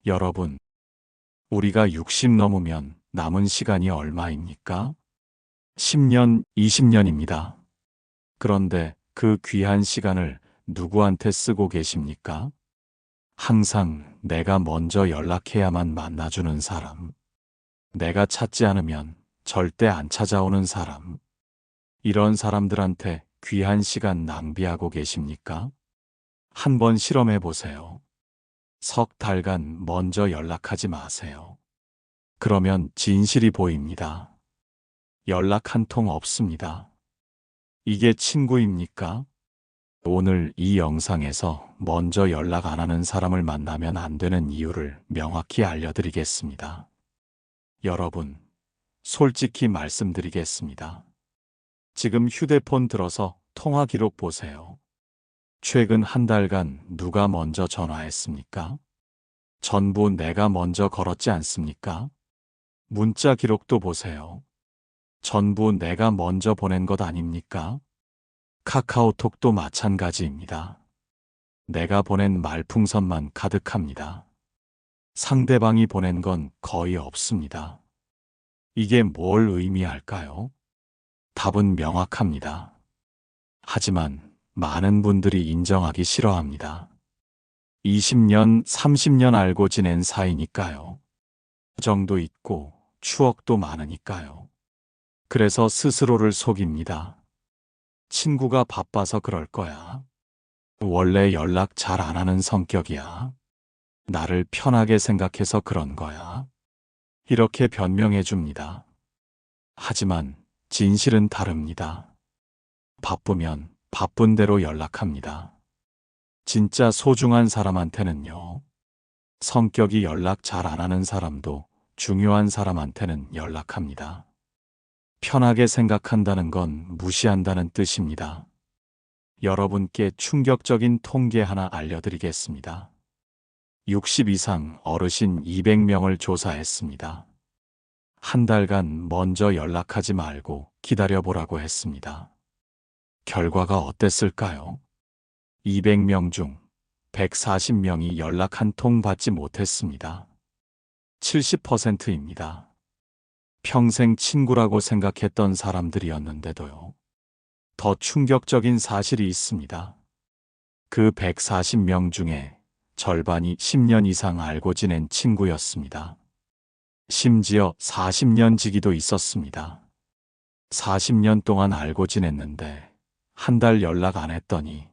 여러분, 우리가 60 넘으면 남은 시간이 얼마입니까? 10년, 20년입니다. 그런데 그 귀한 시간을 누구한테 쓰고 계십니까? 항상 내가 먼저 연락해야만 만나주는 사람, 내가 찾지 않으면 절대 안 찾아오는 사람, 이런 사람들한테 귀한 시간 낭비하고 계십니까? 한번 실험해 보세요. 석 달간 먼저 연락하지 마세요. 그러면 진실이 보입니다. 연락 한 통 없습니다. 이게 친구입니까? 오늘 이 영상에서 먼저 연락 안 하는 사람을 만나면 안 되는 이유를 명확히 알려드리겠습니다. 여러분, 솔직히 말씀드리겠습니다. 지금 휴대폰 들어서 통화 기록 보세요. 최근 한 달간 누가 먼저 전화했습니까? 전부 내가 먼저 걸었지 않습니까? 문자 기록도 보세요. 전부 내가 먼저 보낸 것 아닙니까? 카카오톡도 마찬가지입니다. 내가 보낸 말풍선만 가득합니다. 상대방이 보낸 건 거의 없습니다. 이게 뭘 의미할까요? 답은 명확합니다. 하지만 많은 분들이 인정하기 싫어합니다. 20년, 30년 알고 지낸 사이니까요. 정도 있고 추억도 많으니까요. 그래서 스스로를 속입니다. 친구가 바빠서 그럴 거야. 원래 연락 잘 안 하는 성격이야. 나를 편하게 생각해서 그런 거야. 이렇게 변명해 줍니다. 하지만 진실은 다릅니다. 바쁘면 바쁜 대로 연락합니다. 진짜 소중한 사람한테는요. 성격이 연락 잘 안 하는 사람도 중요한 사람한테는 연락합니다. 편하게 생각한다는 건 무시한다는 뜻입니다. 여러분께 충격적인 통계 하나 알려드리겠습니다. 60 이상 어르신 200명을 조사했습니다. 한 달간 먼저 연락하지 말고 기다려보라고 했습니다. 결과가 어땠을까요? 200명 중 140명이 연락 한 통 받지 못했습니다. 70%입니다. 평생 친구라고 생각했던 사람들이었는데도요. 더 충격적인 사실이 있습니다. 그 140명 중에 절반이 10년 이상 알고 지낸 친구였습니다. 심지어 40년 지기도 있었습니다. 40년 동안 알고 지냈는데 한 달 연락 안 했더니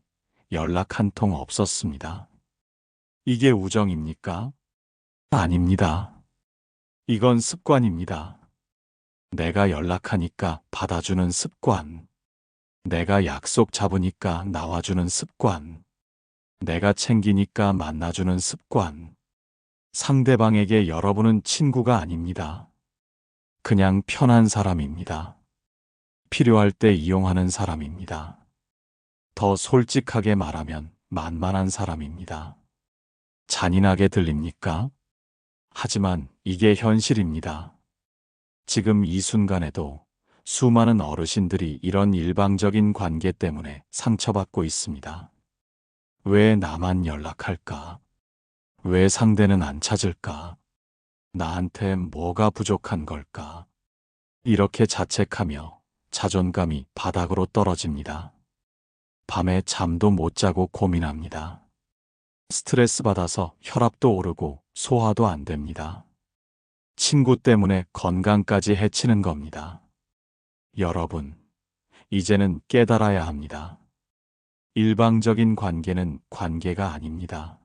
연락 한 통 없었습니다. 이게 우정입니까? 아닙니다. 이건 습관입니다. 내가 연락하니까 받아주는 습관. 내가 약속 잡으니까 나와주는 습관. 내가 챙기니까 만나주는 습관. 상대방에게 여러분은 친구가 아닙니다. 그냥 편한 사람입니다. 필요할 때 이용하는 사람입니다. 더 솔직하게 말하면 만만한 사람입니다. 잔인하게 들립니까? 하지만 이게 현실입니다. 지금 이 순간에도 수많은 어르신들이 이런 일방적인 관계 때문에 상처받고 있습니다. 왜 나만 연락할까? 왜 상대는 안 찾을까? 나한테 뭐가 부족한 걸까? 이렇게 자책하며 자존감이 바닥으로 떨어집니다. 밤에 잠도 못 자고 고민합니다. 스트레스 받아서 혈압도 오르고 소화도 안 됩니다. 친구 때문에 건강까지 해치는 겁니다. 여러분, 이제는 깨달아야 합니다. 일방적인 관계는 관계가 아닙니다.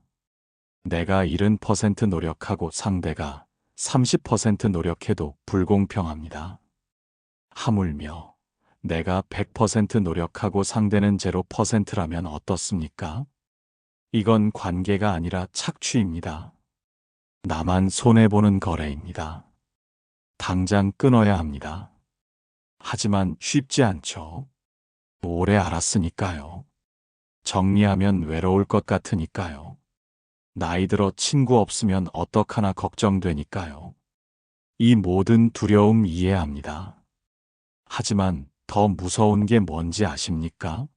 내가 70% 노력하고 상대가 30% 노력해도 불공평합니다. 하물며 내가 100% 노력하고 상대는 0%라면 어떻습니까? 이건 관계가 아니라 착취입니다. 나만 손해보는 거래입니다. 당장 끊어야 합니다. 하지만 쉽지 않죠. 오래 알았으니까요. 정리하면 외로울 것 같으니까요. 나이 들어 친구 없으면 어떡하나 걱정되니까요. 이 모든 두려움 이해합니다. 하지만 더 무서운 게 뭔지 아십니까?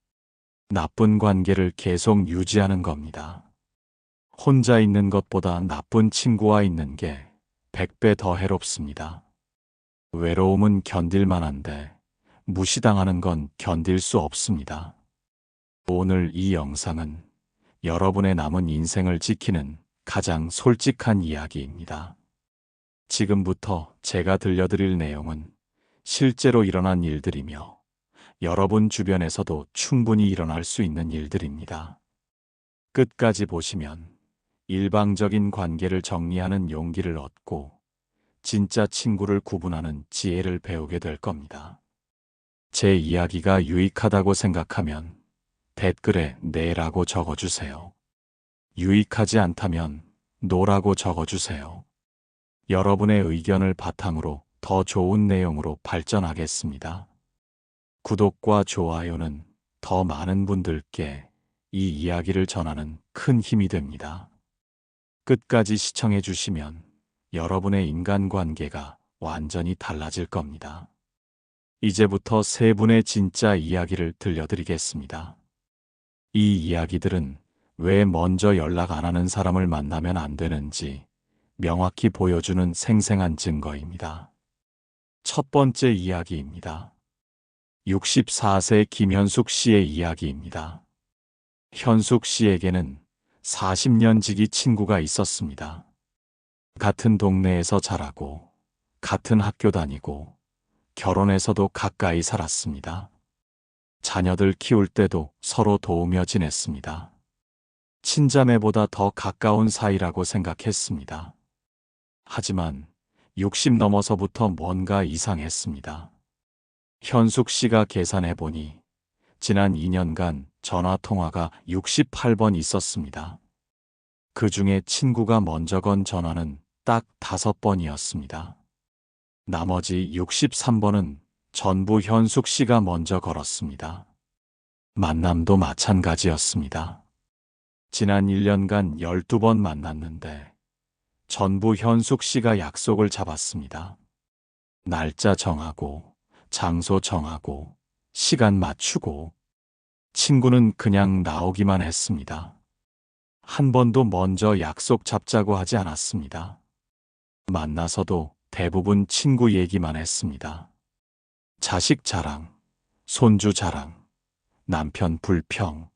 나쁜 관계를 계속 유지하는 겁니다. 혼자 있는 것보다 나쁜 친구와 있는 게 100배 더 해롭습니다. 외로움은 견딜만한데 무시당하는 건 견딜 수 없습니다. 오늘 이 영상은 여러분의 남은 인생을 지키는 가장 솔직한 이야기입니다. 지금부터 제가 들려드릴 내용은 실제로 일어난 일들이며 여러분 주변에서도 충분히 일어날 수 있는 일들입니다. 끝까지 보시면 일방적인 관계를 정리하는 용기를 얻고 진짜 친구를 구분하는 지혜를 배우게 될 겁니다. 제 이야기가 유익하다고 생각하면 댓글에 네라고 적어주세요. 유익하지 않다면 노라고 적어주세요. 여러분의 의견을 바탕으로 더 좋은 내용으로 발전하겠습니다. 구독과 좋아요는 더 많은 분들께 이 이야기를 전하는 큰 힘이 됩니다. 끝까지 시청해 주시면 여러분의 인간관계가 완전히 달라질 겁니다. 이제부터 세 분의 진짜 이야기를 들려드리겠습니다. 이 이야기들은 왜 먼저 연락 안 하는 사람을 만나면 안 되는지 명확히 보여주는 생생한 증거입니다. 첫 번째 이야기입니다. 64세 김현숙 씨의 이야기입니다. 현숙 씨에게는 40년 지기 친구가 있었습니다. 같은 동네에서 자라고, 같은 학교 다니고, 결혼해서도 가까이 살았습니다. 자녀들 키울 때도 서로 도우며 지냈습니다. 친자매보다 더 가까운 사이라고 생각했습니다. 하지만 60 넘어서부터 뭔가 이상했습니다. 현숙 씨가 계산해 보니 지난 2년간 전화 통화가 68번 있었습니다. 그 중에 친구가 먼저 건 전화는 딱 5번이었습니다. 나머지 63번은 전부 현숙 씨가 먼저 걸었습니다. 만남도 마찬가지였습니다. 지난 1년간 12번 만났는데 전부 현숙 씨가 약속을 잡았습니다. 날짜 정하고, 장소 정하고, 시간 맞추고, 친구는 그냥 나오기만 했습니다. 한 번도 먼저 약속 잡자고 하지 않았습니다. 만나서도 대부분 친구 얘기만 했습니다. 자식 자랑, 손주 자랑, 남편 불평.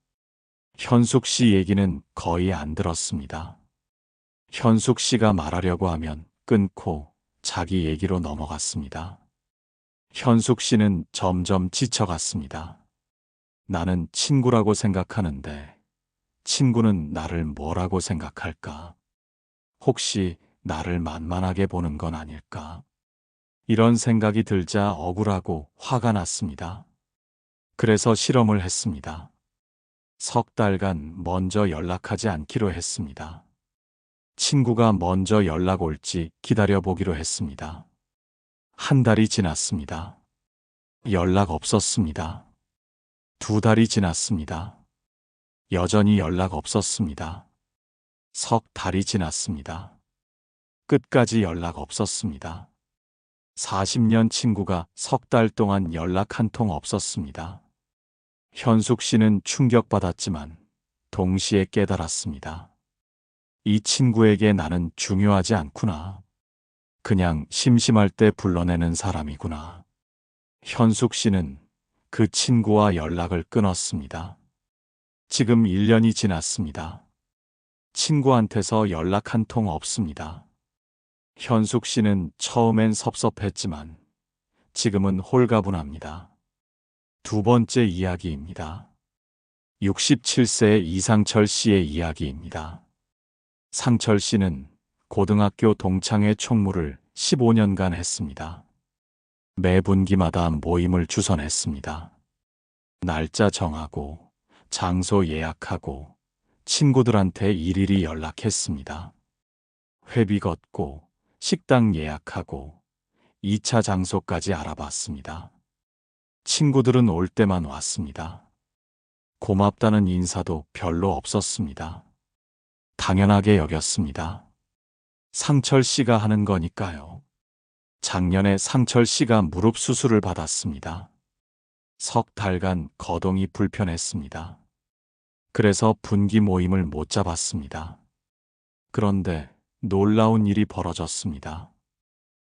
현숙 씨 얘기는 거의 안 들었습니다. 현숙 씨가 말하려고 하면 끊고 자기 얘기로 넘어갔습니다. 현숙 씨는 점점 지쳐갔습니다. 나는 친구라고 생각하는데 친구는 나를 뭐라고 생각할까? 혹시 나를 만만하게 보는 건 아닐까? 이런 생각이 들자 억울하고 화가 났습니다. 그래서 실험을 했습니다. 석 달간 먼저 연락하지 않기로 했습니다. 친구가 먼저 연락 올지 기다려보기로 했습니다. 한 달이 지났습니다. 연락 없었습니다. 2달이 지났습니다. 여전히 연락 없었습니다. 석 달이 지났습니다. 끝까지 연락 없었습니다. 40년 친구가 석 달 동안 연락 한 통 없었습니다. 현숙 씨는 충격받았지만 동시에 깨달았습니다. 이 친구에게 나는 중요하지 않구나. 그냥 심심할 때 불러내는 사람이구나. 현숙 씨는 그 친구와 연락을 끊었습니다. 지금 1년이 지났습니다. 친구한테서 연락 한 통 없습니다. 현숙 씨는 처음엔 섭섭했지만 지금은 홀가분합니다. 두 번째 이야기입니다. 67세 이상철 씨의 이야기입니다. 상철 씨는 고등학교 동창회 총무를 15년간 했습니다. 매 분기마다 모임을 주선했습니다. 날짜 정하고, 장소 예약하고, 친구들한테 일일이 연락했습니다. 회비 걷고, 식당 예약하고, 2차 장소까지 알아봤습니다. 친구들은 올 때만 왔습니다. 고맙다는 인사도 별로 없었습니다. 당연하게 여겼습니다. 상철 씨가 하는 거니까요. 작년에 상철 씨가 무릎 수술을 받았습니다. 석 달간 거동이 불편했습니다. 그래서 분기 모임을 못 잡았습니다. 그런데 놀라운 일이 벌어졌습니다.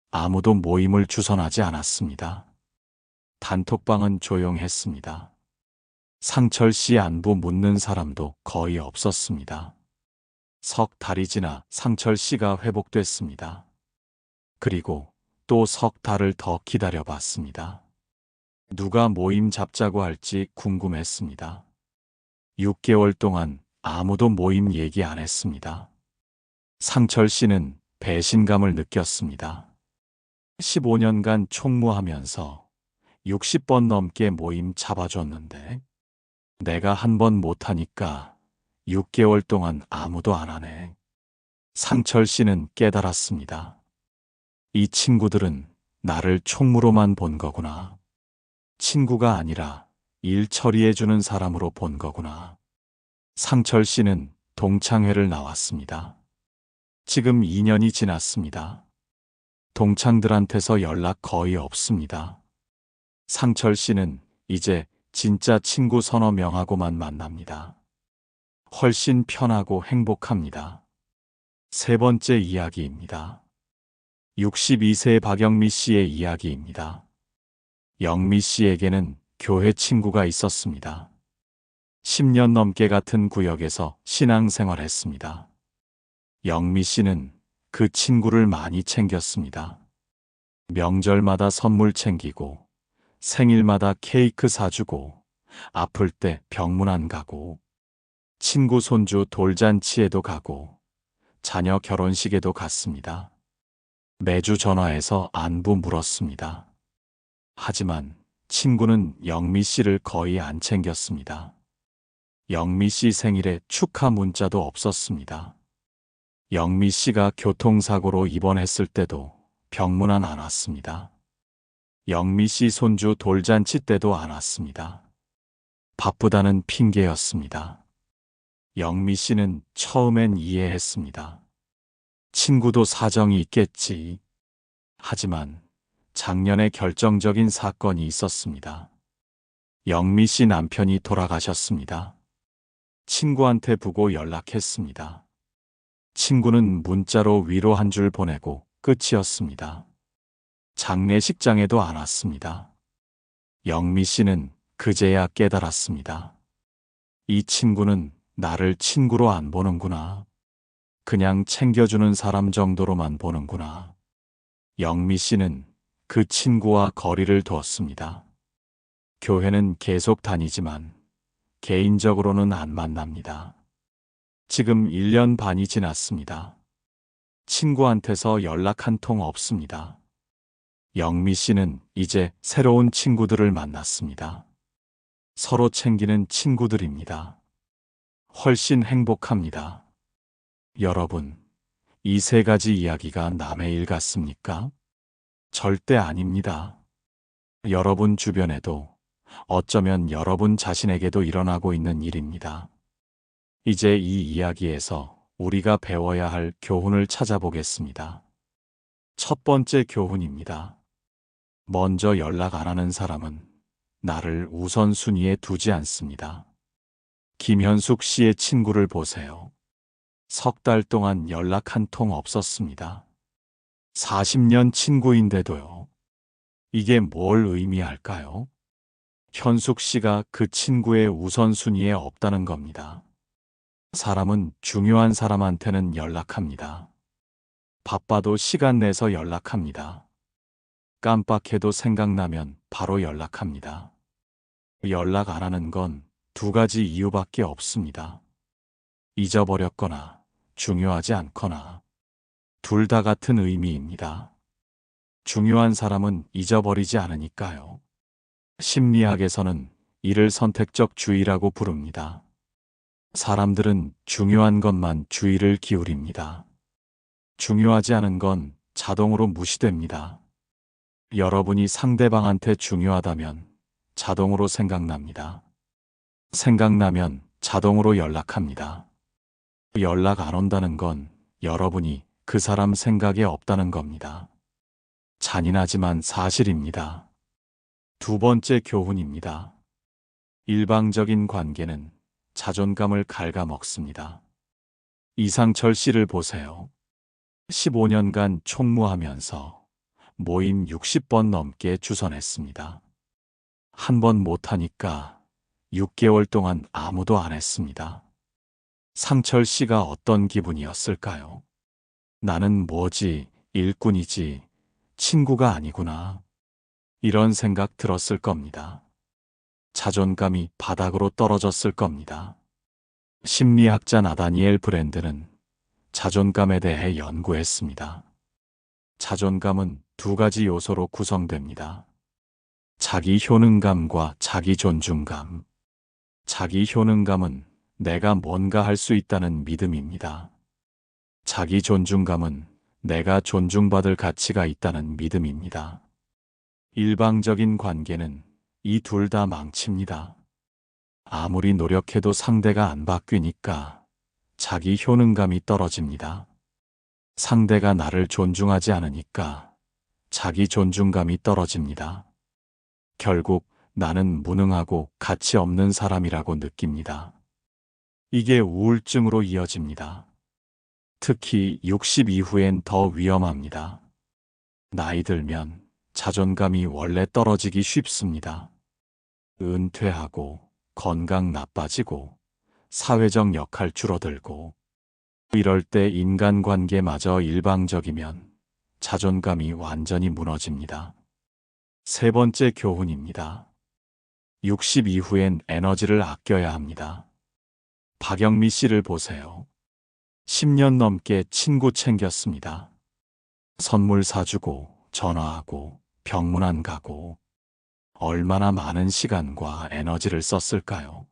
아무도 모임을 주선하지 않았습니다. 단톡방은 조용했습니다. 상철 씨 안부 묻는 사람도 거의 없었습니다. 석 달이 지나 상철 씨가 회복됐습니다. 그리고 또 석 달을 더 기다려봤습니다. 누가 모임 잡자고 할지 궁금했습니다. 6개월 동안 아무도 모임 얘기 안 했습니다. 상철 씨는 배신감을 느꼈습니다. 15년간 총무하면서 60번 넘게 모임 잡아줬는데 내가 한 번 못하니까 6개월 동안 아무도 안 하네. 상철 씨는 깨달았습니다. 이 친구들은 나를 총무로만 본 거구나. 친구가 아니라 일 처리해주는 사람으로 본 거구나. 상철 씨는 동창회를 나왔습니다. 지금 2년이 지났습니다. 동창들한테서 연락 거의 없습니다. 상철 씨는 이제 진짜 친구 서너 명하고만 만납니다. 훨씬 편하고 행복합니다. 세 번째 이야기입니다. 62세 박영미 씨의 이야기입니다. 영미 씨에게는 교회 친구가 있었습니다. 10년 넘게 같은 구역에서 신앙생활했습니다. 영미 씨는 그 친구를 많이 챙겼습니다. 명절마다 선물 챙기고, 생일마다 케이크 사주고, 아플 때 병문 가고, 친구 손주 돌잔치에도 가고, 자녀 결혼식에도 갔습니다. 매주 전화해서 안부 물었습니다. 하지만 친구는 영미 씨를 거의 안 챙겼습니다. 영미 씨 생일에 축하 문자도 없었습니다. 영미 씨가 교통사고로 입원했을 때도 병문안 안 왔습니다. 영미 씨 손주 돌잔치 때도 안 왔습니다. 바쁘다는 핑계였습니다. 영미 씨는 처음엔 이해했습니다. 친구도 사정이 있겠지. 하지만 작년에 결정적인 사건이 있었습니다. 영미 씨 남편이 돌아가셨습니다. 친구한테 보고 연락했습니다. 친구는 문자로 위로 한 줄 보내고 끝이었습니다. 장례식장에도 안 왔습니다. 영미 씨는 그제야 깨달았습니다. 이 친구는 나를 친구로 안 보는구나. 그냥 챙겨주는 사람 정도로만 보는구나. 영미 씨는 그 친구와 거리를 두었습니다. 교회는 계속 다니지만 개인적으로는 안 만납니다. 지금 1년 반이 지났습니다. 친구한테서 연락 한 통 없습니다. 영미 씨는 이제 새로운 친구들을 만났습니다. 서로 챙기는 친구들입니다. 훨씬 행복합니다. 여러분, 이 세 가지 이야기가 남의 일 같습니까? 절대 아닙니다. 여러분 주변에도 어쩌면 여러분 자신에게도 일어나고 있는 일입니다. 이제 이 이야기에서 우리가 배워야 할 교훈을 찾아보겠습니다. 첫 번째 교훈입니다. 먼저 연락 안 하는 사람은 나를 우선순위에 두지 않습니다. 김현숙 씨의 친구를 보세요. 석 달 동안 연락 한 통 없었습니다. 40년 친구인데도요. 이게 뭘 의미할까요? 현숙 씨가 그 친구의 우선순위에 없다는 겁니다. 사람은 중요한 사람한테는 연락합니다. 바빠도 시간 내서 연락합니다. 깜빡해도 생각나면 바로 연락합니다. 연락 안 하는 건 두 가지 이유밖에 없습니다. 잊어버렸거나 중요하지 않거나 둘 다 같은 의미입니다. 중요한 사람은 잊어버리지 않으니까요. 심리학에서는 이를 선택적 주의라고 부릅니다. 사람들은 중요한 것만 주의를 기울입니다. 중요하지 않은 건 자동으로 무시됩니다. 여러분이 상대방한테 중요하다면 자동으로 생각납니다. 생각나면 자동으로 연락합니다. 연락 안 온다는 건 여러분이 그 사람 생각에 없다는 겁니다. 잔인하지만 사실입니다. 두 번째 교훈입니다. 일방적인 관계는 자존감을 갉아먹습니다. 이상철 씨를 보세요. 15년간 총무하면서 모임 60번 넘게 주선했습니다. 한 번 못하니까 6개월 동안 아무도 안 했습니다. 상철 씨가 어떤 기분이었을까요? 나는 뭐지, 일꾼이지, 친구가 아니구나. 이런 생각 들었을 겁니다. 자존감이 바닥으로 떨어졌을 겁니다. 심리학자 나다니엘 브랜드는 자존감에 대해 연구했습니다. 자존감은 두 가지 요소로 구성됩니다. 자기 효능감과 자기 존중감. 자기 효능감은 내가 뭔가 할 수 있다는 믿음입니다. 자기 존중감은 내가 존중받을 가치가 있다는 믿음입니다. 일방적인 관계는 이 둘 다 망칩니다. 아무리 노력해도 상대가 안 바뀌니까 자기 효능감이 떨어집니다. 상대가 나를 존중하지 않으니까 자기 존중감이 떨어집니다. 결국 나는 무능하고 가치 없는 사람이라고 느낍니다. 이게 우울증으로 이어집니다. 특히 60 이후엔 더 위험합니다. 나이 들면 자존감이 원래 떨어지기 쉽습니다. 은퇴하고 건강 나빠지고 사회적 역할 줄어들고 이럴 때 인간관계마저 일방적이면 자존감이 완전히 무너집니다. 세 번째 교훈입니다. 60 이후엔 에너지를 아껴야 합니다. 박영미 씨를 보세요. 10년 넘게 친구 챙겼습니다. 선물 사주고 전화하고 병문안 가고 얼마나 많은 시간과 에너지를 썼을까요?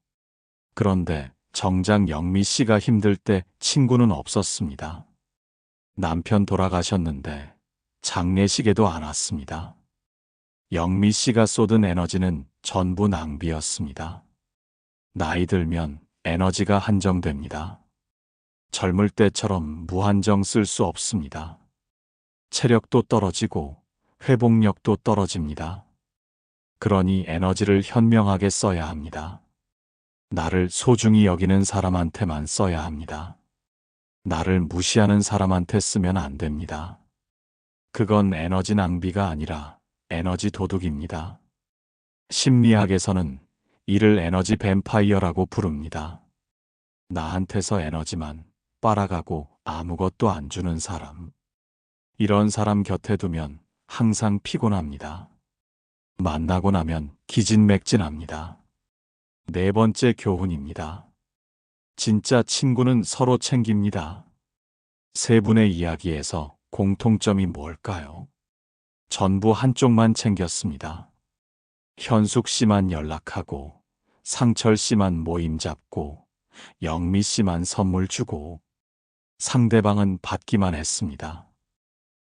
그런데 정작 영미 씨가 힘들 때 친구는 없었습니다. 남편 돌아가셨는데 장례식에도 안 왔습니다. 영미 씨가 쏟은 에너지는 전부 낭비였습니다. 나이 들면 에너지가 한정됩니다. 젊을 때처럼 무한정 쓸 수 없습니다. 체력도 떨어지고 회복력도 떨어집니다. 그러니 에너지를 현명하게 써야 합니다. 나를 소중히 여기는 사람한테만 써야 합니다. 나를 무시하는 사람한테 쓰면 안 됩니다. 그건 에너지 낭비가 아니라 에너지 도둑입니다. 심리학에서는 이를 에너지 뱀파이어라고 부릅니다. 나한테서 에너지만 빨아가고 아무것도 안 주는 사람. 이런 사람 곁에 두면 항상 피곤합니다. 만나고 나면 기진맥진합니다. 네 번째 교훈입니다. 진짜 친구는 서로 챙깁니다. 세 분의 이야기에서 공통점이 뭘까요? 전부 한쪽만 챙겼습니다. 현숙 씨만 연락하고, 상철 씨만 모임 잡고, 영미 씨만 선물 주고, 상대방은 받기만 했습니다.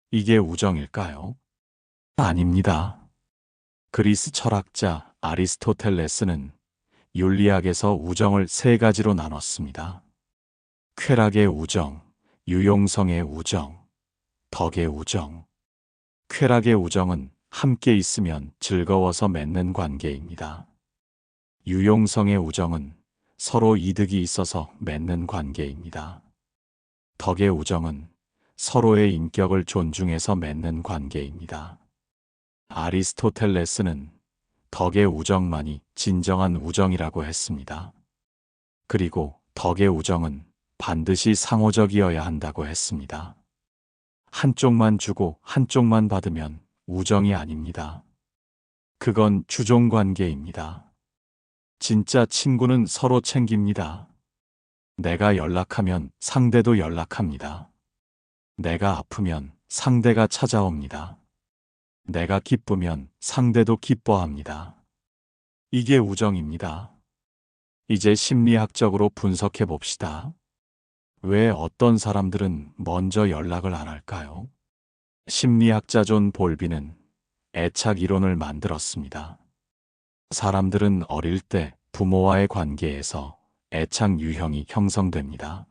이게 우정일까요? 아닙니다. 그리스 철학자 아리스토텔레스는 윤리학에서 우정을 세 가지로 나눴습니다. 쾌락의 우정, 유용성의 우정, 덕의 우정. 쾌락의 우정은 함께 있으면 즐거워서 맺는 관계입니다. 유용성의 우정은 서로 이득이 있어서 맺는 관계입니다. 덕의 우정은 서로의 인격을 존중해서 맺는 관계입니다. 아리스토텔레스는 덕의 우정만이 진정한 우정이라고 했습니다. 그리고 덕의 우정은 반드시 상호적이어야 한다고 했습니다. 한쪽만 주고 한쪽만 받으면 우정이 아닙니다. 그건 주종관계입니다. 진짜 친구는 서로 챙깁니다. 내가 연락하면 상대도 연락합니다. 내가 아프면 상대가 찾아옵니다. 내가 기쁘면 상대도 기뻐합니다. 이게 우정입니다. 이제 심리학적으로 분석해 봅시다. 왜 어떤 사람들은 먼저 연락을 안 할까요? 심리학자 존 볼비는 애착 이론을 만들었습니다. 사람들은 어릴 때 부모와의 관계에서 애착 유형이 형성됩니다.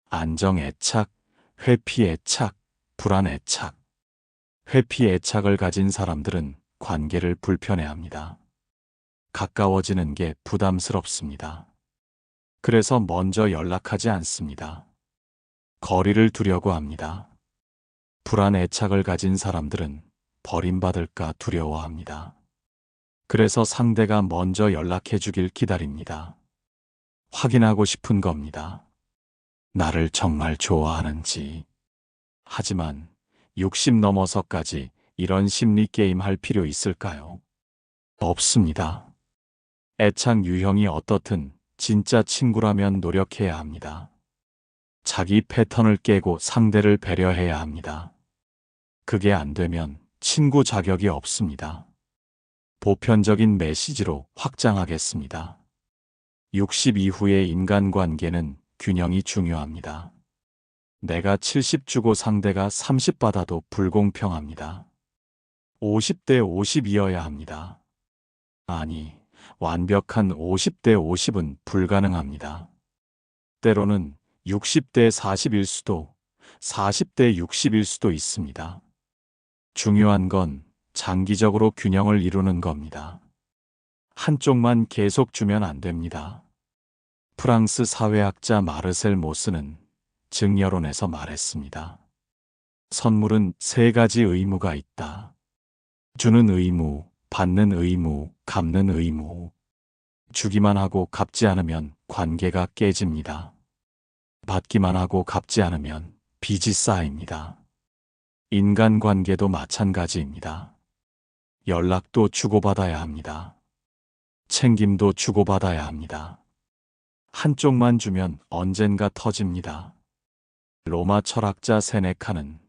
안정 애착, 회피 애착, 불안 애착. 회피 애착을 가진 사람들은 관계를 불편해합니다. 가까워지는 게 부담스럽습니다. 그래서 먼저 연락하지 않습니다. 거리를 두려고 합니다. 불안 애착을 가진 사람들은 버림받을까 두려워합니다. 그래서 상대가 먼저 연락해 주길 기다립니다. 확인하고 싶은 겁니다. 나를 정말 좋아하는지. 하지만 60 넘어서까지 이런 심리 게임 할 필요 있을까요? 없습니다. 애착 유형이 어떻든 진짜 친구라면 노력해야 합니다. 자기 패턴을 깨고 상대를 배려해야 합니다. 그게 안 되면 친구 자격이 없습니다. 보편적인 메시지로 확장하겠습니다. 60 이후의 인간관계는 균형이 중요합니다. 내가 70 주고 상대가 30 받아도 불공평합니다. 50대 50이어야 합니다. 아니, 완벽한 50대 50은 불가능합니다. 때로는 60대 40일 수도, 40대 60일 수도 있습니다. 중요한 건 장기적으로 균형을 이루는 겁니다. 한쪽만 계속 주면 안 됩니다. 프랑스 사회학자 마르셀 모스는 증여론에서 말했습니다. 선물은 세 가지 의무가 있다. 주는 의무, 받는 의무, 갚는 의무. 주기만 하고 갚지 않으면 관계가 깨집니다. 받기만 하고 갚지 않으면 빚이 쌓입니다. 인간관계도 마찬가지입니다. 연락도 주고받아야 합니다. 챙김도 주고받아야 합니다. 한쪽만 주면 언젠가 터집니다. 로마 철학자 세네카는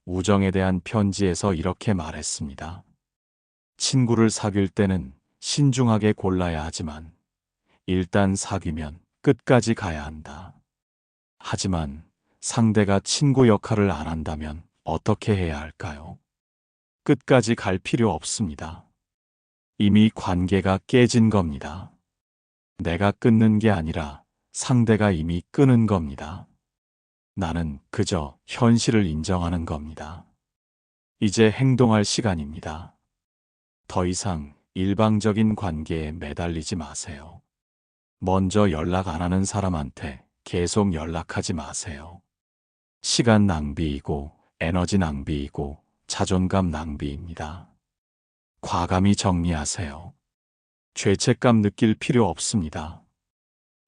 우정에 대한 편지에서 이렇게 말했습니다. 친구를 사귈 때는 신중하게 골라야 하지만 일단 사귀면 끝까지 가야 한다. 하지만 상대가 친구 역할을 안 한다면 어떻게 해야 할까요? 끝까지 갈 필요 없습니다. 이미 관계가 깨진 겁니다. 내가 끊는 게 아니라 상대가 이미 끊은 겁니다. 나는 그저 현실을 인정하는 겁니다. 이제 행동할 시간입니다. 더 이상 일방적인 관계에 매달리지 마세요. 먼저 연락 안 하는 사람한테 계속 연락하지 마세요. 시간 낭비이고 에너지 낭비이고 자존감 낭비입니다. 과감히 정리하세요. 죄책감 느낄 필요 없습니다.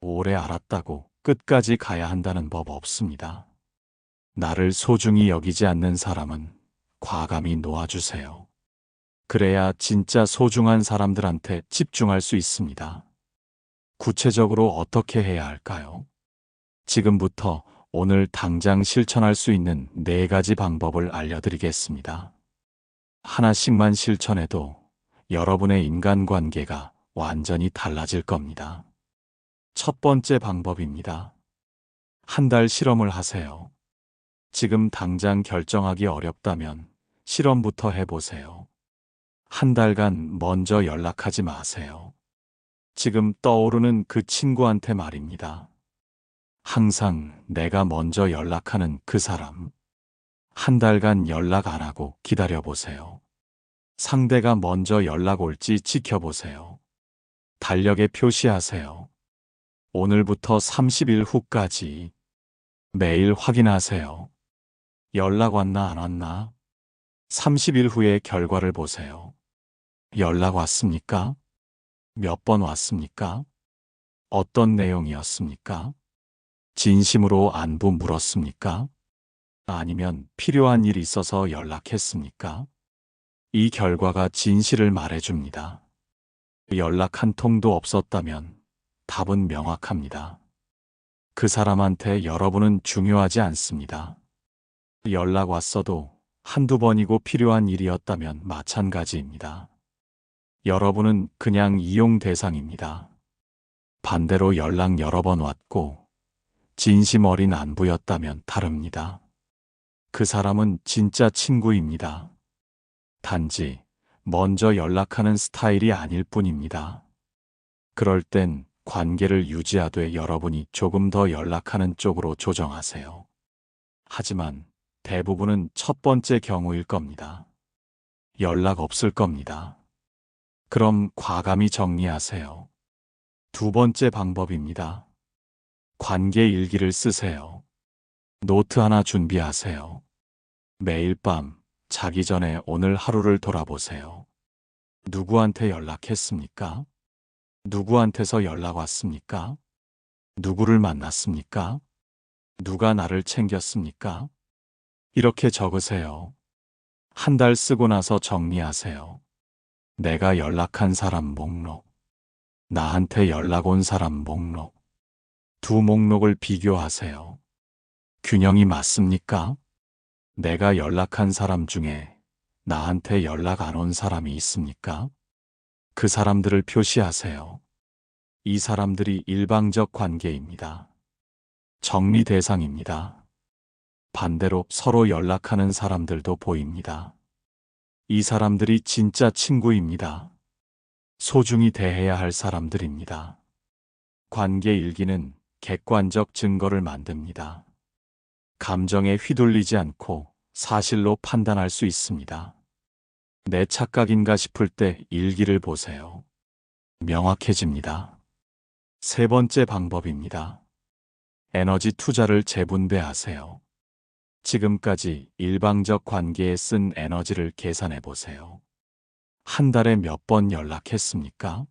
오래 알았다고 끝까지 가야 한다는 법 없습니다. 나를 소중히 여기지 않는 사람은 과감히 놓아주세요. 그래야 진짜 소중한 사람들한테 집중할 수 있습니다. 구체적으로 어떻게 해야 할까요? 지금부터 오늘 당장 실천할 수 있는 4가지 방법을 알려드리겠습니다. 하나씩만 실천해도 여러분의 인간관계가 완전히 달라질 겁니다. 첫 번째 방법입니다. 한 달 실험을 하세요. 지금 당장 결정하기 어렵다면 실험부터 해보세요. 한 달간 먼저 연락하지 마세요. 지금 떠오르는 그 친구한테 말입니다. 항상 내가 먼저 연락하는 그 사람. 한 달간 연락 안 하고 기다려보세요. 상대가 먼저 연락 올지 지켜보세요. 달력에 표시하세요. 오늘부터 30일 후까지 매일 확인하세요. 연락 왔나 안 왔나? 30일 후에 결과를 보세요. 연락 왔습니까? 몇 번 왔습니까? 어떤 내용이었습니까? 진심으로 안부 물었습니까? 아니면 필요한 일이 있어서 연락했습니까? 이 결과가 진실을 말해줍니다. 연락 한 통도 없었다면 답은 명확합니다. 그 사람한테 여러분은 중요하지 않습니다. 연락 왔어도 한두 번이고 필요한 일이었다면 마찬가지입니다. 여러분은 그냥 이용 대상입니다. 반대로 연락 여러 번 왔고 진심 어린 안부였다면 다릅니다. 그 사람은 진짜 친구입니다. 단지 먼저 연락하는 스타일이 아닐 뿐입니다. 그럴 땐 관계를 유지하되 여러분이 조금 더 연락하는 쪽으로 조정하세요. 하지만 대부분은 첫 번째 경우일 겁니다. 연락 없을 겁니다. 그럼 과감히 정리하세요. 두 번째 방법입니다. 관계 일기를 쓰세요. 노트 하나 준비하세요. 매일 밤 자기 전에 오늘 하루를 돌아보세요. 누구한테 연락했습니까? 누구한테서 연락 왔습니까? 누구를 만났습니까? 누가 나를 챙겼습니까? 이렇게 적으세요. 한 달 쓰고 나서 정리하세요. 내가 연락한 사람 목록, 나한테 연락 온 사람 목록, 두 목록을 비교하세요. 균형이 맞습니까? 내가 연락한 사람 중에 나한테 연락 안 온 사람이 있습니까? 그 사람들을 표시하세요. 이 사람들이 일방적 관계입니다. 정리 대상입니다. 반대로 서로 연락하는 사람들도 보입니다. 이 사람들이 진짜 친구입니다. 소중히 대해야 할 사람들입니다. 관계 일기는 객관적 증거를 만듭니다. 감정에 휘둘리지 않고 사실로 판단할 수 있습니다. 내 착각인가 싶을 때 일기를 보세요. 명확해집니다. 세 번째 방법입니다. 에너지 투자를 재분배하세요. 지금까지 일방적 관계에 쓴 에너지를 계산해 보세요. 한 달에 몇 번 연락했습니까?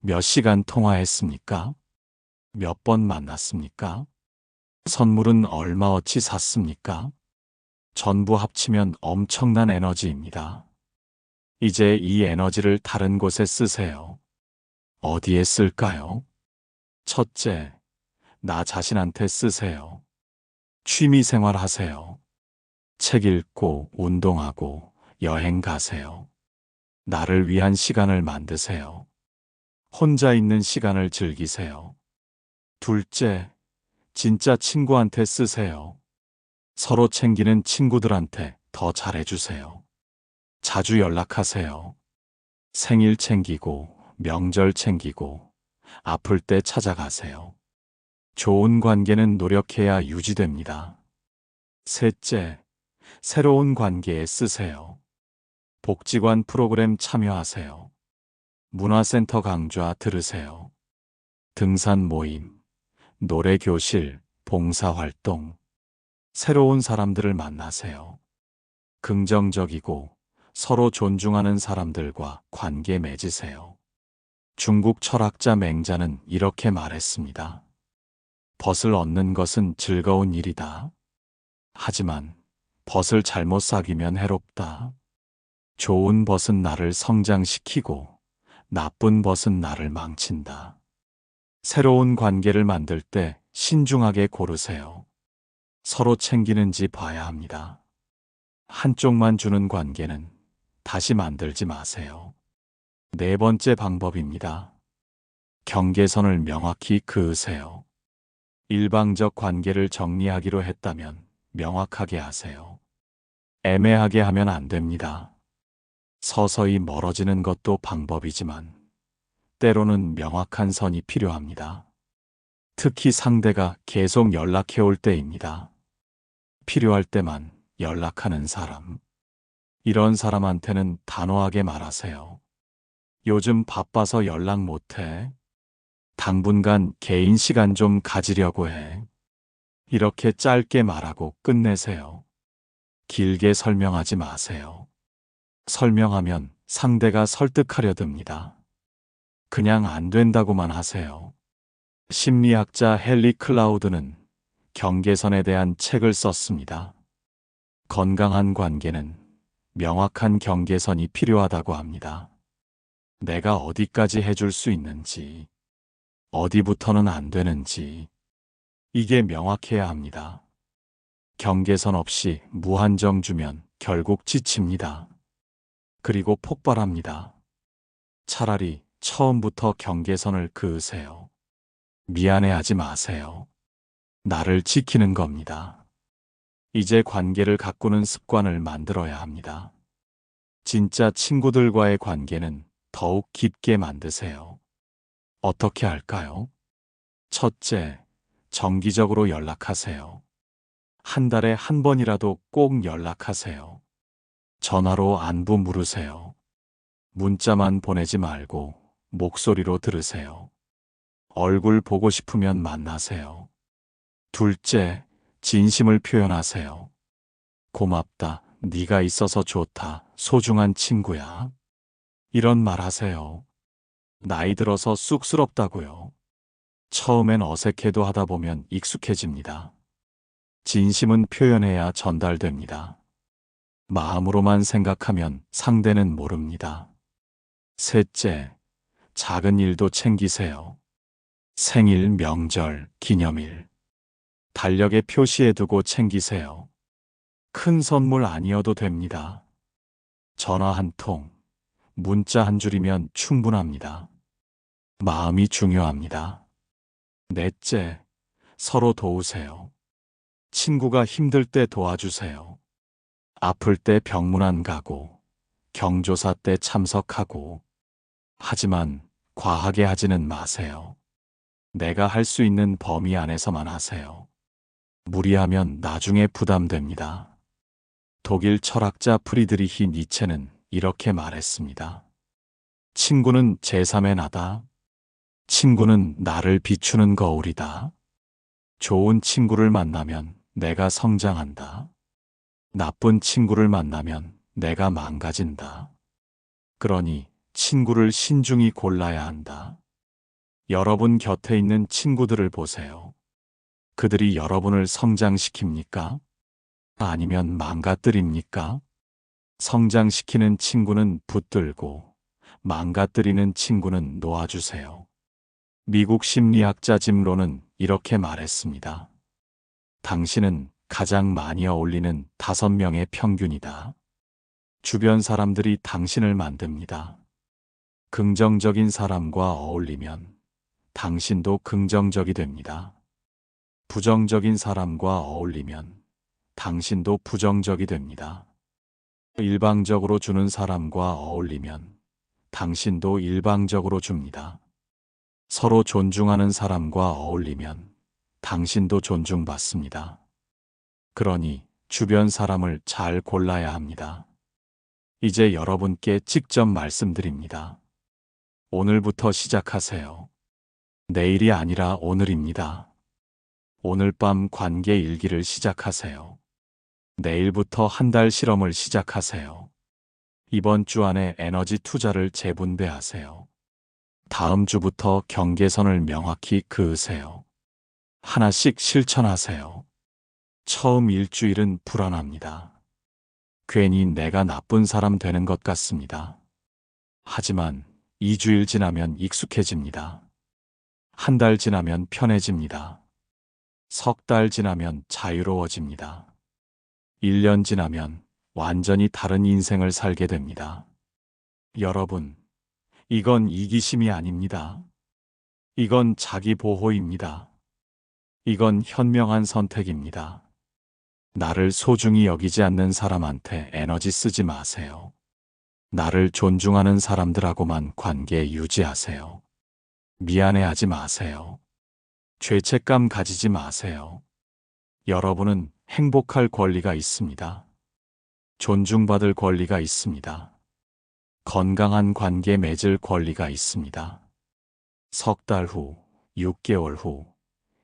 몇 시간 통화했습니까? 몇 번 만났습니까? 선물은 얼마어치 샀습니까? 전부 합치면 엄청난 에너지입니다. 이제 이 에너지를 다른 곳에 쓰세요. 어디에 쓸까요? 첫째, 나 자신한테 쓰세요. 취미 생활 하세요. 책 읽고, 운동하고, 여행 가세요. 나를 위한 시간을 만드세요. 혼자 있는 시간을 즐기세요. 둘째, 진짜 친구한테 쓰세요. 서로 챙기는 친구들한테 더 잘해주세요. 자주 연락하세요. 생일 챙기고, 명절 챙기고, 아플 때 찾아가세요. 좋은 관계는 노력해야 유지됩니다. 셋째, 새로운 관계에 쓰세요. 복지관 프로그램 참여하세요. 문화센터 강좌 들으세요. 등산 모임, 노래 교실, 봉사활동. 새로운 사람들을 만나세요. 긍정적이고 서로 존중하는 사람들과 관계 맺으세요. 중국 철학자 맹자는 이렇게 말했습니다. 벗을 얻는 것은 즐거운 일이다. 하지만 벗을 잘못 사귀면 해롭다. 좋은 벗은 나를 성장시키고 나쁜 벗은 나를 망친다. 새로운 관계를 만들 때 신중하게 고르세요. 서로 챙기는지 봐야 합니다. 한쪽만 주는 관계는 다시 만들지 마세요. 네 번째 방법입니다. 경계선을 명확히 그으세요. 일방적 관계를 정리하기로 했다면 명확하게 하세요. 애매하게 하면 안 됩니다. 서서히 멀어지는 것도 방법이지만 때로는 명확한 선이 필요합니다. 특히 상대가 계속 연락해 올 때입니다. 필요할 때만 연락하는 사람. 이런 사람한테는 단호하게 말하세요. 요즘 바빠서 연락 못해. 당분간 개인 시간 좀 가지려고 해. 이렇게 짧게 말하고 끝내세요. 길게 설명하지 마세요. 설명하면 상대가 설득하려 듭니다. 그냥 안 된다고만 하세요. 심리학자 헨리 클라우드는 경계선에 대한 책을 썼습니다. 건강한 관계는 명확한 경계선이 필요하다고 합니다. 내가 어디까지 해줄 수 있는지, 어디부터는 안 되는지, 이게 명확해야 합니다. 경계선 없이 무한정 주면 결국 지칩니다. 그리고 폭발합니다. 차라리 처음부터 경계선을 그으세요. 미안해하지 마세요. 나를 지키는 겁니다. 이제 관계를 가꾸는 습관을 만들어야 합니다. 진짜 친구들과의 관계는 더욱 깊게 만드세요. 어떻게 할까요? 첫째, 정기적으로 연락하세요. 한 달에 한 번이라도 꼭 연락하세요. 전화로 안부 물으세요. 문자만 보내지 말고 목소리로 들으세요. 얼굴 보고 싶으면 만나세요. 둘째, 진심을 표현하세요. 고맙다. 네가 있어서 좋다. 소중한 친구야. 이런 말 하세요. 나이 들어서 쑥스럽다고요. 처음엔 어색해도 하다 보면 익숙해집니다. 진심은 표현해야 전달됩니다. 마음으로만 생각하면 상대는 모릅니다. 셋째, 작은 일도 챙기세요. 생일, 명절, 기념일. 달력에 표시해두고 챙기세요. 큰 선물 아니어도 됩니다. 전화 한 통, 문자 한 줄이면 충분합니다. 마음이 중요합니다. 넷째, 서로 도우세요. 친구가 힘들 때 도와주세요. 아플 때 병문안 가고, 경조사 때 참석하고. 하지만 과하게 하지는 마세요. 내가 할 수 있는 범위 안에서만 하세요. 무리하면 나중에 부담됩니다. 독일 철학자 프리드리히 니체는 이렇게 말했습니다. 친구는 제3의 나다. 친구는 나를 비추는 거울이다. 좋은 친구를 만나면 내가 성장한다. 나쁜 친구를 만나면 내가 망가진다. 그러니 친구를 신중히 골라야 한다. 여러분 곁에 있는 친구들을 보세요. 그들이 여러분을 성장시킵니까? 아니면 망가뜨립니까? 성장시키는 친구는 붙들고 망가뜨리는 친구는 놓아주세요. 미국 심리학자 짐 론은 이렇게 말했습니다. 당신은 가장 많이 어울리는 5명의 평균이다. 주변 사람들이 당신을 만듭니다. 긍정적인 사람과 어울리면 당신도 긍정적이 됩니다. 부정적인 사람과 어울리면 당신도 부정적이 됩니다. 일방적으로 주는 사람과 어울리면 당신도 일방적으로 줍니다. 서로 존중하는 사람과 어울리면 당신도 존중받습니다. 그러니 주변 사람을 잘 골라야 합니다. 이제 여러분께 직접 말씀드립니다. 오늘부터 시작하세요. 내일이 아니라 오늘입니다. 오늘 밤 관계 일기를 시작하세요. 내일부터 한 달 실험을 시작하세요. 이번 주 안에 에너지 투자를 재분배하세요. 다음 주부터 경계선을 명확히 그으세요. 하나씩 실천하세요. 처음 일주일은 불안합니다. 괜히 내가 나쁜 사람 되는 것 같습니다. 하지만 2주일 지나면 익숙해집니다. 한 달 지나면 편해집니다. 석 달 지나면 자유로워집니다. 1년 지나면 완전히 다른 인생을 살게 됩니다. 여러분, 이건 이기심이 아닙니다. 이건 자기 보호입니다. 이건 현명한 선택입니다. 나를 소중히 여기지 않는 사람한테 에너지 쓰지 마세요. 나를 존중하는 사람들하고만 관계 유지하세요. 미안해하지 마세요. 죄책감 가지지 마세요. 여러분은 행복할 권리가 있습니다. 존중받을 권리가 있습니다. 건강한 관계 맺을 권리가 있습니다. 석 달 후, 6개월 후,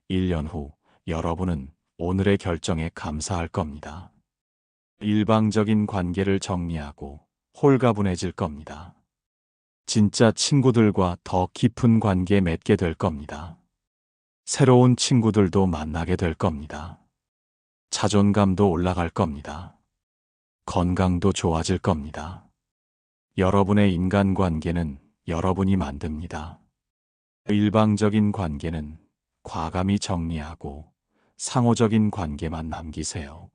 1년 후 여러분은 오늘의 결정에 감사할 겁니다. 일방적인 관계를 정리하고 홀가분해질 겁니다. 진짜 친구들과 더 깊은 관계 맺게 될 겁니다. 새로운 친구들도 만나게 될 겁니다. 자존감도 올라갈 겁니다. 건강도 좋아질 겁니다. 여러분의 인간관계는 여러분이 만듭니다. 일방적인 관계는 과감히 정리하고 상호적인 관계만 남기세요.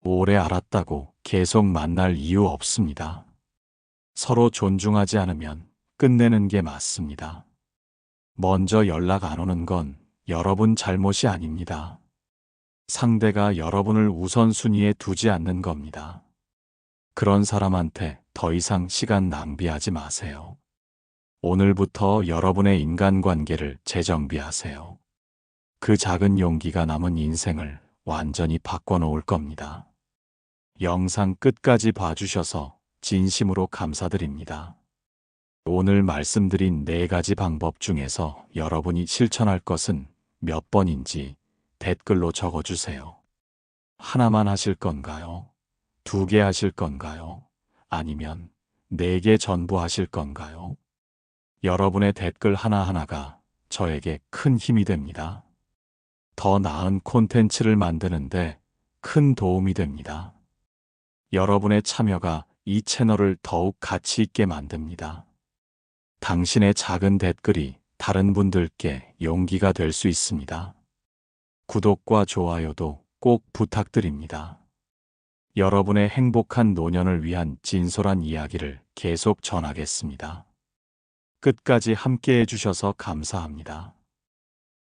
오래 알았다고 계속 만날 이유 없습니다. 서로 존중하지 않으면 끝내는 게 맞습니다. 먼저 연락 안 오는 건 여러분 잘못이 아닙니다. 상대가 여러분을 우선순위에 두지 않는 겁니다. 그런 사람한테 더 이상 시간 낭비하지 마세요. 오늘부터 여러분의 인간관계를 재정비하세요. 그 작은 용기가 남은 인생을 완전히 바꿔놓을 겁니다. 영상 끝까지 봐주셔서 진심으로 감사드립니다. 오늘 말씀드린 4가지 방법 중에서 여러분이 실천할 것은 몇 번인지 댓글로 적어주세요. 하나만 하실 건가요? 2개 하실 건가요? 아니면 4개 전부 하실 건가요? 여러분의 댓글 하나하나가 저에게 큰 힘이 됩니다. 더 나은 콘텐츠를 만드는데 큰 도움이 됩니다. 여러분의 참여가 이 채널을 더욱 가치 있게 만듭니다. 당신의 작은 댓글이 다른 분들께 용기가 될 수 있습니다. 구독과 좋아요도 꼭 부탁드립니다. 여러분의 행복한 노년을 위한 진솔한 이야기를 계속 전하겠습니다. 끝까지 함께 해주셔서 감사합니다.